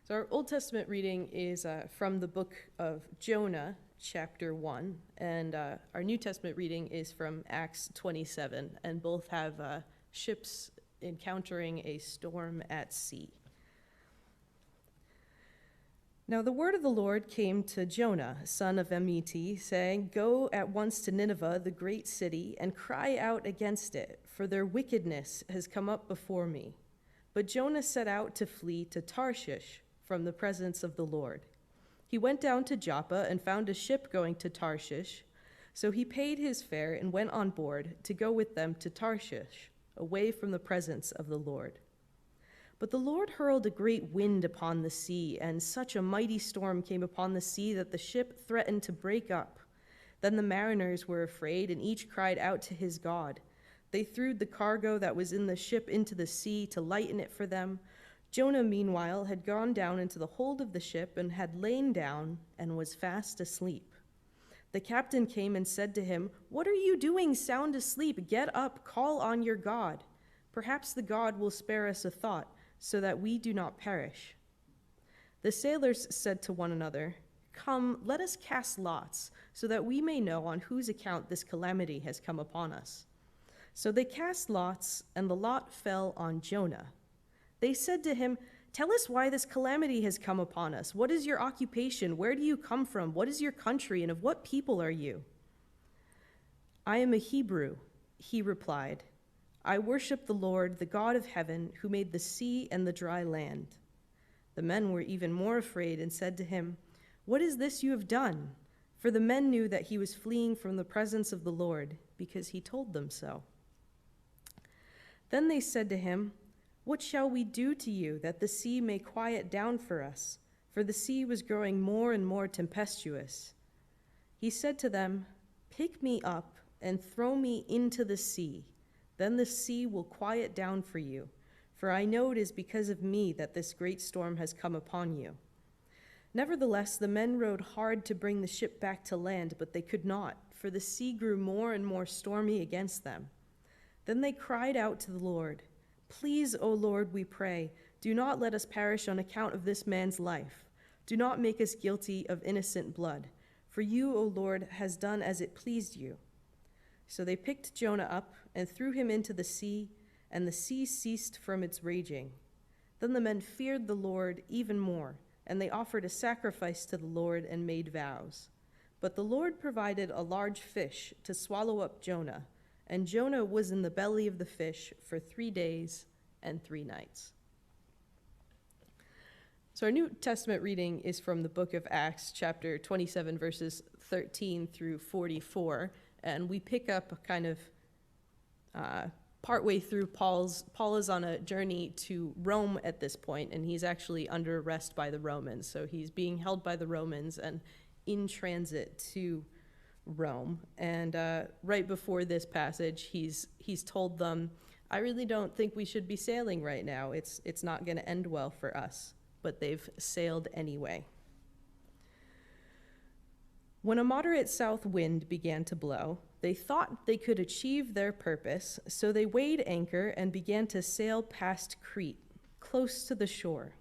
So our Old Testament reading is from the book of Jonah, chapter 1, and our New Testament reading is from Acts 27, and both have ships encountering a storm at sea. Now the word of the Lord came to Jonah, son of Amittai, saying, "Go at once to Nineveh, the great city, and cry out against it, for their wickedness has come up before me." But Jonah set out to flee to Tarshish from the presence of the Lord. He went down to Joppa and found a ship going to Tarshish. So he paid his fare and went on board to go with them to Tarshish, away from the presence of the Lord. But the Lord hurled a great wind upon the sea, and such a mighty storm came upon the sea that the ship threatened to break up. Then the mariners were afraid, and each cried out to his God. They threw the cargo that was in the ship into the sea to lighten it for them. Jonah, meanwhile, had gone down into the hold of the ship and had lain down and was fast asleep. The captain came and said to him, "What are you doing sound asleep? Get up, call on your God. Perhaps the God will spare us a thought, so that we do not perish." The sailors said to one another, "Come, let us cast lots, so that we may know on whose account this calamity has come upon us." So they cast lots, and the lot fell on Jonah. They said to him, "Tell us why this calamity has come upon us. What is your occupation? Where do you come from? What is your country, and of what people are you?" "I am a Hebrew," he replied. "I worship the Lord, the God of heaven, who made the sea and the dry land." The men were even more afraid and said to him, "What is this you have done?" For the men knew that he was fleeing from the presence of the Lord, because he told them so. Then they said to him, "What shall we do to you that the sea may quiet down for us?" For the sea was growing more and more tempestuous. He said to them, "Pick me up and throw me into the sea. Then the sea will quiet down for you, for I know it is because of me that this great storm has come upon you." Nevertheless, the men rowed hard to bring the ship back to land, but they could not, for the sea grew more and more stormy against them. Then they cried out to the Lord, "Please, O Lord, we pray, do not let us perish on account of this man's life. Do not make us guilty of innocent blood, for you, O Lord, has done as it pleased you." So they picked Jonah up and threw him into the sea, and the sea ceased from its raging. Then the men feared the Lord even more, and they offered a sacrifice to the Lord and made vows. But the Lord provided a large fish to swallow up Jonah, and Jonah was in the belly of the fish for 3 days and 3 nights. So our New Testament reading is from the book of Acts, chapter 27, verses 13 through 44. And we pick up kind of partway through Paul is on a journey to Rome at this point, and he's actually under arrest by the Romans. So he's being held by the Romans and in transit to Rome. And right before this passage, he's told them, "I really don't think we should be sailing right now. It's not going to end well for us." But they've sailed anyway. When a moderate south wind began to blow, they thought they could achieve their purpose, so they weighed anchor and began to sail past Crete, close to the shore.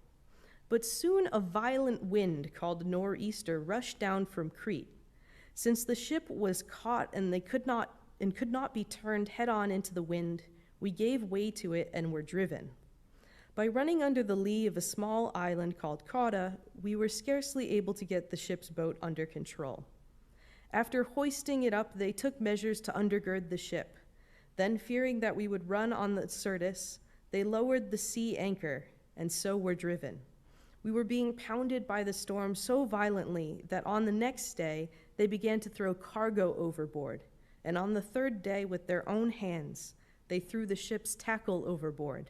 But soon a violent wind called nor'easter rushed down from Crete. Since the ship was caught and could not be turned head-on into the wind, we gave way to it and were driven. By running under the lee of a small island called Cauda, we were scarcely able to get the ship's boat under control. After hoisting it up, they took measures to undergird the ship. Then, fearing that we would run on the Syrtis, they lowered the sea anchor, and so were driven. We were being pounded by the storm so violently that on the next day they began to throw cargo overboard, and on the third day, with their own hands, they threw the ship's tackle overboard.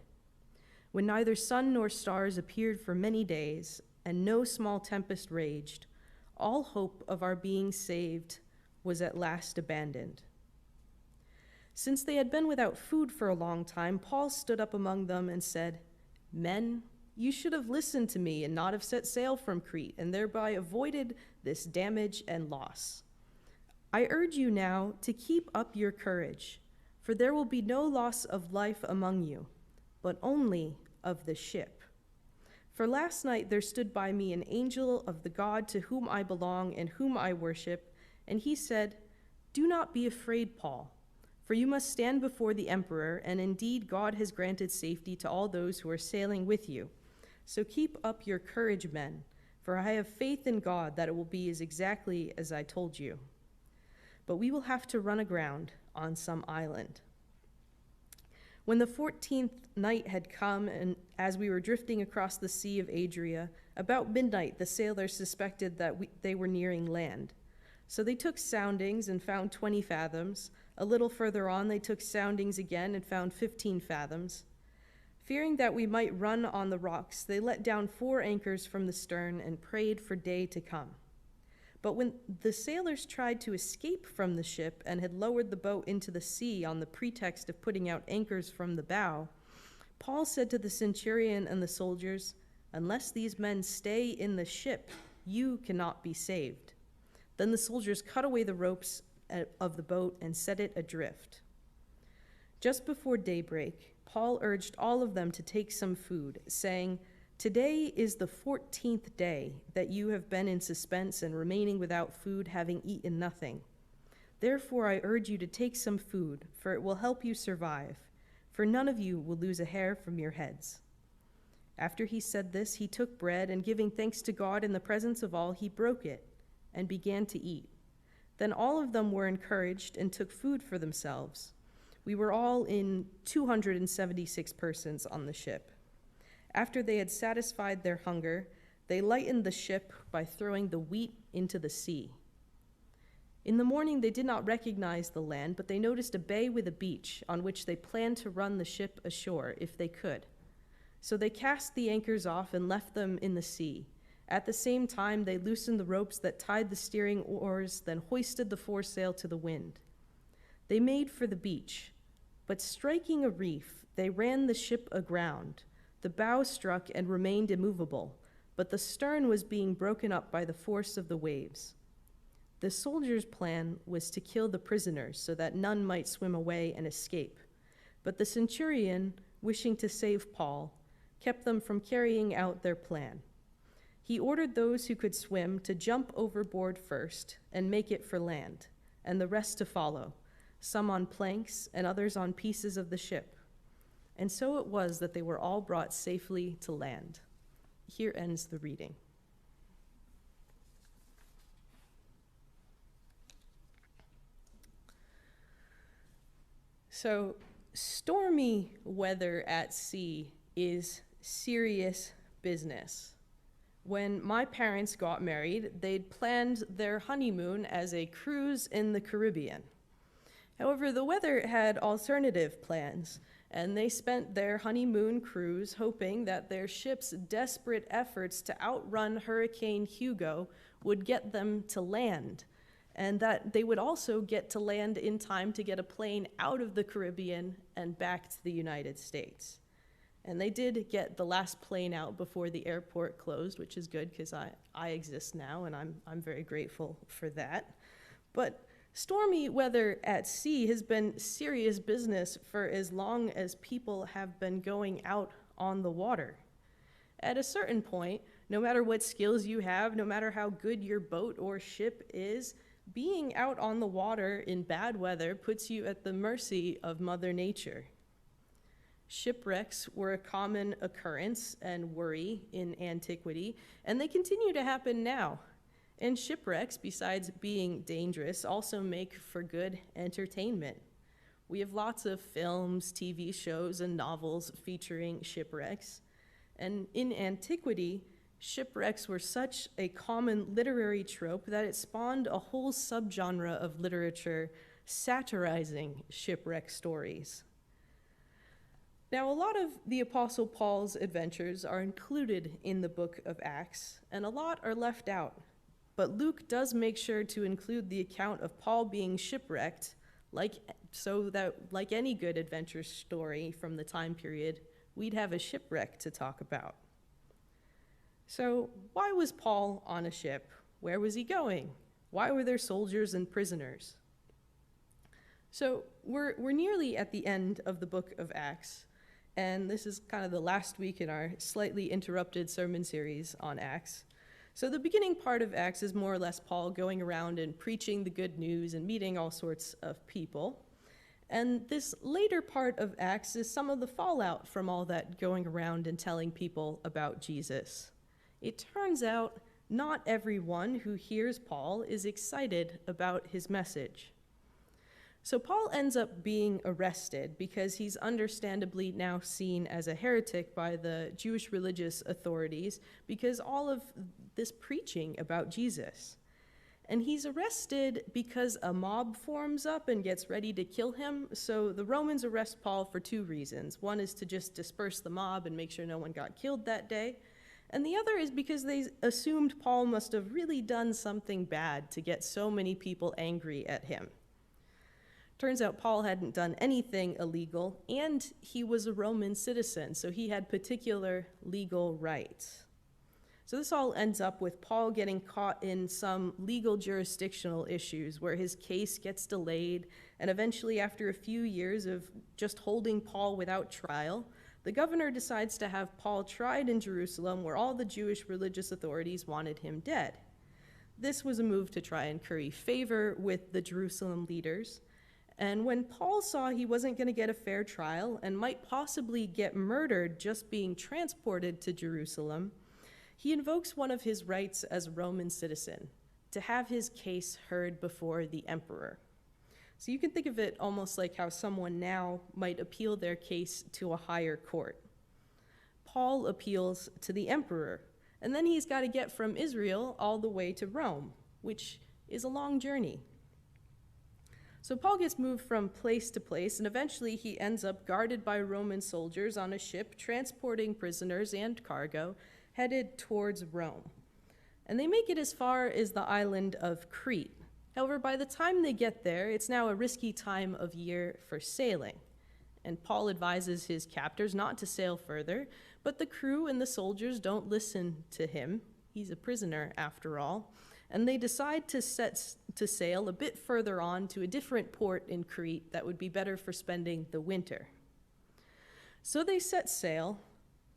When neither sun nor stars appeared for many days, and no small tempest raged, all hope of our being saved was at last abandoned. Since they had been without food for a long time, Paul stood up among them and said, "Men, you should have listened to me and not have set sail from Crete, and thereby avoided this damage and loss. I urge you now to keep up your courage, for there will be no loss of life among you, but only of the ship. For last night there stood by me an angel of the God to whom I belong and whom I worship, and he said, 'Do not be afraid, Paul, for you must stand before the emperor, and indeed God has granted safety to all those who are sailing with you. So keep up your courage, men, for I have faith in God that it will be exactly as I told you. But we will have to run aground on some island.' When the 14th night had come, and as we were drifting across the Sea of Adria, about midnight the sailors suspected that they were nearing land. So they took soundings and found 20 fathoms. A little further on they took soundings again and found 15 fathoms. Fearing that we might run on the rocks, they let down 4 anchors from the stern and prayed for day to come. But when the sailors tried to escape from the ship and had lowered the boat into the sea on the pretext of putting out anchors from the bow, Paul said to the centurion and the soldiers, 'Unless these men stay in the ship, you cannot be saved.' Then the soldiers cut away the ropes of the boat and set it adrift. Just before daybreak, Paul urged all of them to take some food, saying, 'Today is the 14th day that you have been in suspense and remaining without food, having eaten nothing. Therefore I urge you to take some food, for it will help you survive, for none of you will lose a hair from your heads.' After he said this, he took bread, and giving thanks to God in the presence of all, he broke it and began to eat. Then all of them were encouraged and took food for themselves. We were all in 276 persons on the ship. After they had satisfied their hunger, they lightened the ship by throwing the wheat into the sea. In the morning they did not recognize the land, but they noticed a bay with a beach on which they planned to run the ship ashore if they could. So they cast the anchors off and left them in the sea. At the same time, they loosened the ropes that tied the steering oars, then hoisted the foresail to the wind. They made for the beach, but striking a reef, they ran the ship aground. The bow struck and remained immovable, but the stern was being broken up by the force of the waves. The soldiers' plan was to kill the prisoners so that none might swim away and escape. But the centurion, wishing to save Paul, kept them from carrying out their plan. He ordered those who could swim to jump overboard first and make it for land, and the rest to follow, some on planks and others on pieces of the ship. And so it was that they were all brought safely to land. Here ends the reading. So, stormy weather at sea is serious business. When my parents got married, they'd planned their honeymoon as a cruise in the Caribbean. However, the weather had alternative plans, and they spent their honeymoon cruise hoping that their ship's desperate efforts to outrun Hurricane Hugo would get them to land, and that they would also get to land in time to get a plane out of the Caribbean and back to the United States. And they did get the last plane out before the airport closed, which is good because I exist now, and I'm very grateful for that. But stormy weather at sea has been serious business for as long as people have been going out on the water. At a certain point, no matter what skills you have, no matter how good your boat or ship is, being out on the water in bad weather puts you at the mercy of Mother Nature. Shipwrecks were a common occurrence and worry in antiquity, and they continue to happen now. And shipwrecks, besides being dangerous, also make for good entertainment. We have lots of films, TV shows, and novels featuring shipwrecks. And in antiquity, shipwrecks were such a common literary trope that it spawned a whole subgenre of literature satirizing shipwreck stories. Now, a lot of the Apostle Paul's adventures are included in the book of Acts, and a lot are left out. But Luke does make sure to include the account of Paul being shipwrecked, so that, like any good adventure story from the time period, we'd have a shipwreck to talk about. So, why was Paul on a ship? Where was he going? Why were there soldiers and prisoners? So, we're nearly at the end of the book of Acts, and this is kind of the last week in our slightly interrupted sermon series on Acts. So the beginning part of Acts is more or less Paul going around and preaching the good news and meeting all sorts of people. And this later part of Acts is some of the fallout from all that going around and telling people about Jesus. It turns out not everyone who hears Paul is excited about his message. So Paul ends up being arrested because he's understandably now seen as a heretic by the Jewish religious authorities because all of this preaching about Jesus. And he's arrested because a mob forms up and gets ready to kill him. So the Romans arrest Paul for two reasons. One is to just disperse the mob and make sure no one got killed that day. And the other is because they assumed Paul must have really done something bad to get so many people angry at him. Turns out Paul hadn't done anything illegal, and he was a Roman citizen, so he had particular legal rights. So this all ends up with Paul getting caught in some legal jurisdictional issues where his case gets delayed, and eventually after a few years of just holding Paul without trial, the governor decides to have Paul tried in Jerusalem where all the Jewish religious authorities wanted him dead. This was a move to try and curry favor with the Jerusalem leaders. And when Paul saw he wasn't going to get a fair trial and might possibly get murdered just being transported to Jerusalem, he invokes one of his rights as a Roman citizen, to have his case heard before the emperor. So you can think of it almost like how someone now might appeal their case to a higher court. Paul appeals to the emperor, and then he's got to get from Israel all the way to Rome, which is a long journey. So Paul gets moved from place to place, and eventually he ends up guarded by Roman soldiers on a ship transporting prisoners and cargo, headed towards Rome. And they make it as far as the island of Crete. However, by the time they get there, it's now a risky time of year for sailing. And Paul advises his captors not to sail further, but the crew and the soldiers don't listen to him. He's a prisoner after all. And they decide to sail a bit further on to a different port in Crete that would be better for spending the winter. So they set sail,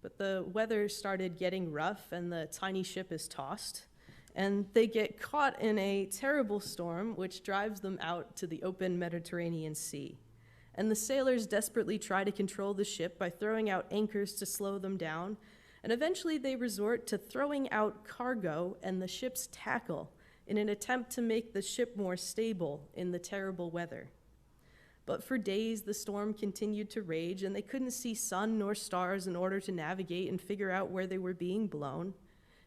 but the weather started getting rough and the tiny ship is tossed, and they get caught in a terrible storm which drives them out to the open Mediterranean Sea. And the sailors desperately try to control the ship by throwing out anchors to slow them down, and eventually they resort to throwing out cargo and the ship's tackle in an attempt to make the ship more stable in the terrible weather. But for days, the storm continued to rage, and they couldn't see sun nor stars in order to navigate and figure out where they were being blown.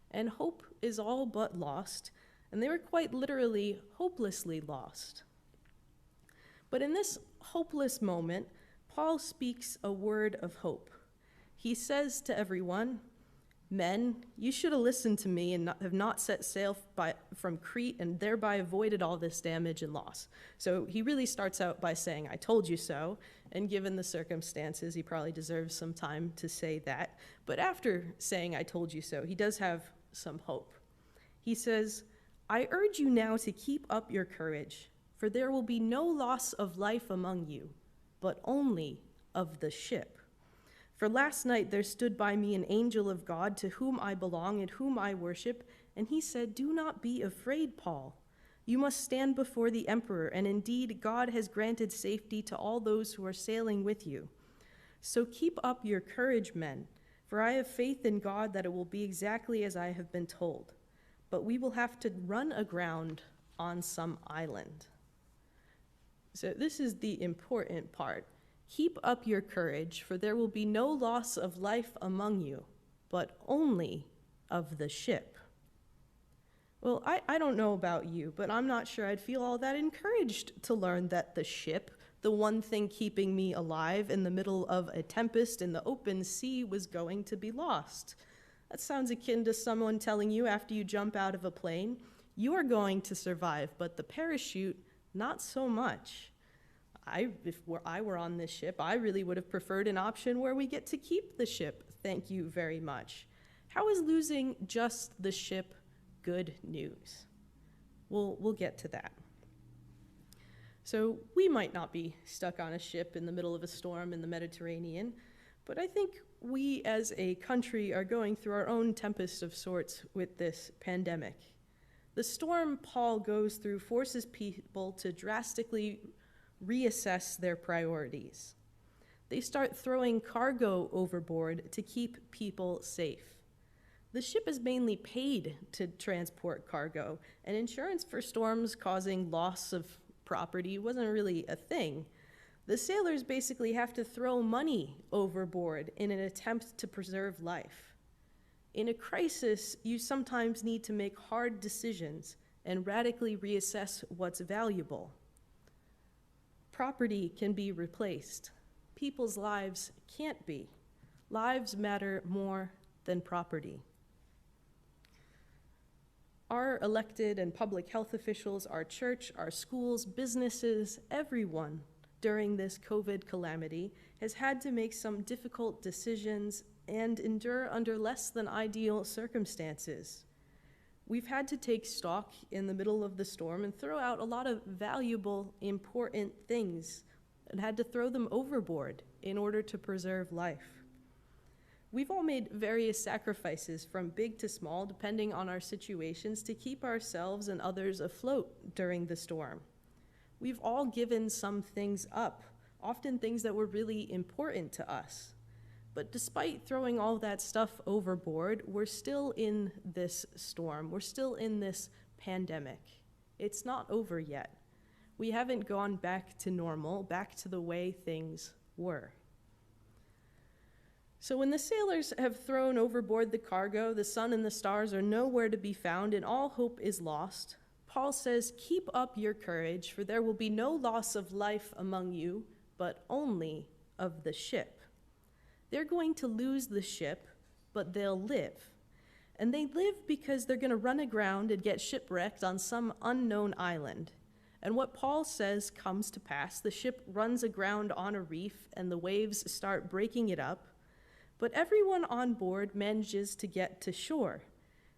And hope is all but lost, and they were quite literally hopelessly lost. But in this hopeless moment, Paul speaks a word of hope. He says to everyone, "Men, you should have listened to me and have not set sail from Crete and thereby avoided all this damage and loss." So he really starts out by saying, "I told you so," and given the circumstances, he probably deserves some time to say that. But after saying, "I told you so," he does have some hope. He says, "I urge you now to keep up your courage, for there will be no loss of life among you, but only of the ship. For last night there stood by me an angel of God to whom I belong and whom I worship, and he said, 'Do not be afraid, Paul. You must stand before the emperor, and indeed God has granted safety to all those who are sailing with you. So keep up your courage, men, for I have faith in God that it will be exactly as I have been told. But we will have to run aground on some island.'" So this is the important part. "Keep up your courage, for there will be no loss of life among you, but only of the ship." Well, I don't know about you, but I'm not sure I'd feel all that encouraged to learn that the ship, the one thing keeping me alive in the middle of a tempest in the open sea, was going to be lost. That sounds akin to someone telling you after you jump out of a plane, "You are going to survive, but the parachute, not so much." If I were on this ship, I really would have preferred an option where we get to keep the ship. Thank you very much. How is losing just the ship good news? We'll get to that. So we might not be stuck on a ship in the middle of a storm in the Mediterranean, But I think we as a country are going through our own tempest of sorts with this pandemic. The storm Paul goes through forces people to drastically reassess their priorities. They start throwing cargo overboard to keep people safe. The ship is mainly paid to transport cargo, and insurance for storms causing loss of property wasn't really a thing. The sailors basically have to throw money overboard in an attempt to preserve life. In a crisis, you sometimes need to make hard decisions and radically reassess what's valuable. Property can be replaced. People's lives can't be. Lives matter more than property. Our elected and public health officials, our church, our schools, businesses, everyone during this COVID calamity has had to make some difficult decisions and endure under less than ideal circumstances. We've had to take stock in the middle of the storm and throw out a lot of valuable, important things and had to throw them overboard in order to preserve life. We've all made various sacrifices from big to small, depending on our situations, to keep ourselves and others afloat during the storm. We've all given some things up, often things that were really important to us. But despite throwing all that stuff overboard, we're still in this storm. We're still in this pandemic. It's not over yet. We haven't gone back to normal, back to the way things were. So when the sailors have thrown overboard the cargo, the sun and the stars are nowhere to be found, and all hope is lost, Paul says, "Keep up your courage, for there will be no loss of life among you, but only of the ship." They're going to lose the ship, but they'll live. And they live because they're going to run aground and get shipwrecked on some unknown island. And what Paul says comes to pass. The ship runs aground on a reef, and the waves start breaking it up. But everyone on board manages to get to shore.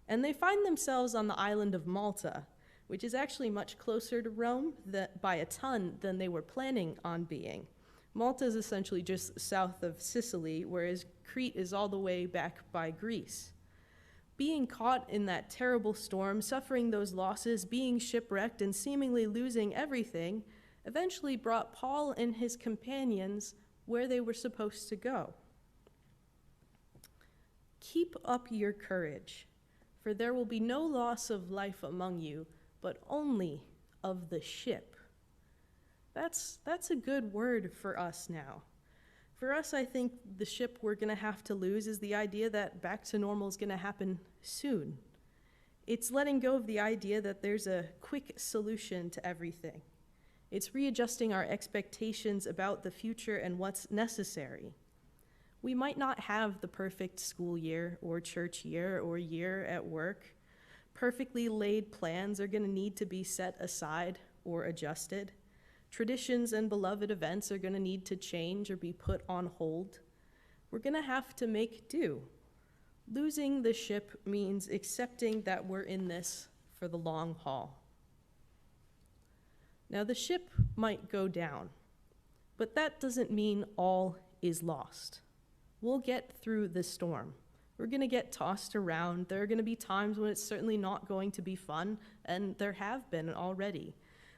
And they find themselves on the island of Malta, which is actually much closer to Rome by a ton than they were planning on being. Malta is essentially just south of Sicily, whereas Crete is all the way back by Greece. Being caught in that terrible storm, suffering those losses, being shipwrecked, and seemingly losing everything, eventually brought Paul and his companions where they were supposed to go. "Keep up your courage, for there will be no loss of life among you, but only of the ship." That's a good word for us now. For us, I think the ship we're going to have to lose is the idea that back to normal is going to happen soon. It's letting go of the idea that there's a quick solution to everything. It's readjusting our expectations about the future and what's necessary. We might not have the perfect school year or church year or year at work. Perfectly laid plans are going to need to be set aside or adjusted. Traditions and beloved events are going to need to change or be put on hold. We're going to have to make do. Losing the ship means accepting that we're in this for the long haul. Now, the ship might go down, but that doesn't mean all is lost. We'll get through the storm. We're going to get tossed around. There are going to be times when it's certainly not going to be fun, and there have been already.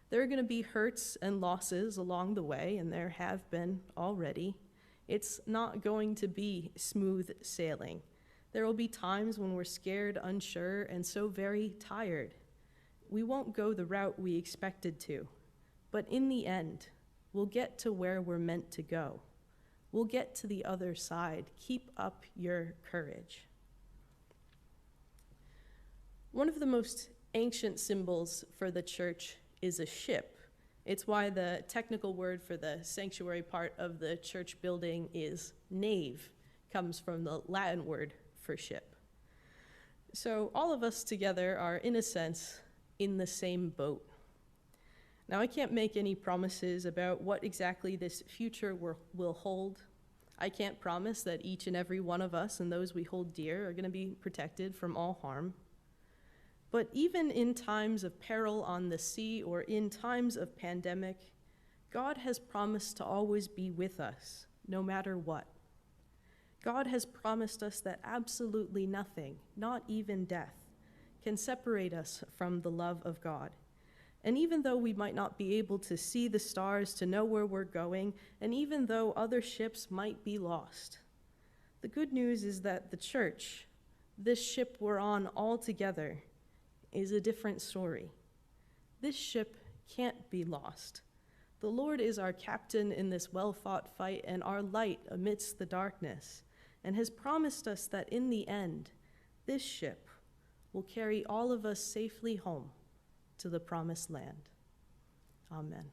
There are going to be hurts and losses along the way, and there have been already. It's not going to be smooth sailing. There will be times when we're scared, unsure, and so very tired. We won't go the route we expected to, but in the end, we'll get to where we're meant to go. We'll get to the other side. Keep up your courage. One of the most ancient symbols for the church is a ship. It's why the technical word for the sanctuary part of the church building is nave, comes from the Latin word for ship. So all of us together are, in a sense, in the same boat. Now, I can't make any promises about what exactly this future will hold. I can't promise that each and every one of us and those we hold dear are going to be protected from all harm. But even in times of peril on the sea or in times of pandemic, God has promised to always be with us, no matter what. God has promised us that absolutely nothing, not even death, can separate us from the love of God. And even though we might not be able to see the stars to know where we're going, and even though other ships might be lost, the good news is that the church, this ship we're on all together, is a different story. This ship can't be lost. The Lord is our captain in this well-fought fight and our light amidst the darkness, and has promised us that in the end, this ship will carry all of us safely home to the promised land. Amen.